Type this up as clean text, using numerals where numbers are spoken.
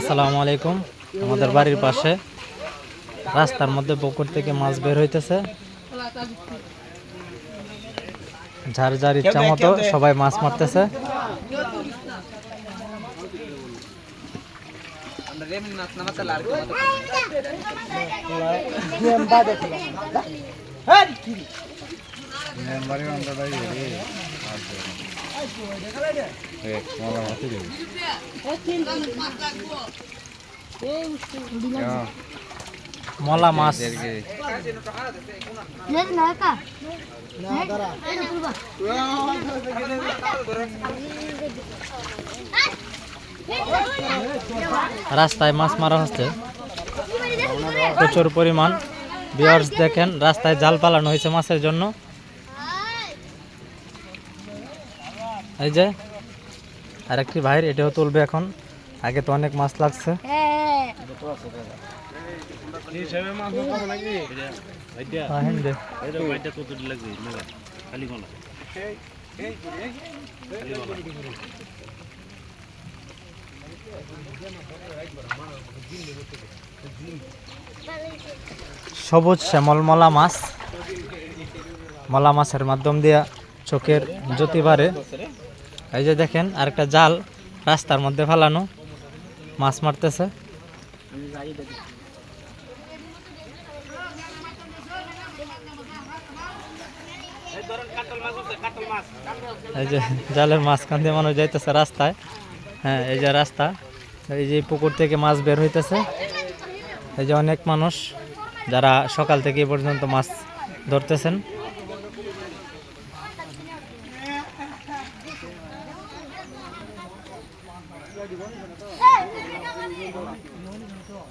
আসসালামু আলাইকুম। আমাদের বাড়ির পাশে রাস্তার মধ্যে পুকুর থেকে মাছ বের হইতেছে। যার যার ইচ্ছা মতো সবাই মাছ মারতেছে। মলা মাছ রাস্তায় মাছ মারা হচ্ছে প্রচুর পরিমাণ। ভিউয়ার্স দেখেন, রাস্তায় জাল পালানো হয়েছে মাছের জন্য। এই যে আরেকটি ভাইয়ের এটাও তুলবে এখন। আগে তো অনেক মাছ লাগছে। সবুজ শ্যামল মলা মাছ, মলা মাছের মাধ্যম দিয়া চোখের জ্যোতি বাড়ে। এই যে দেখেন আরেকটা জাল রাস্তার মধ্যে ফেলানো, মাছ মারতেছে। এই যে জালের মাঝখান দিয়ে মানুষ যাইতেছে রাস্তায়। হ্যাঁ, এই যে রাস্তা, এই যে পুকুর থেকে মাছ বের হইতেছে। এই যে অনেক মানুষ যারা সকাল থেকে এ পর্যন্ত মাছ ধরতেছেন।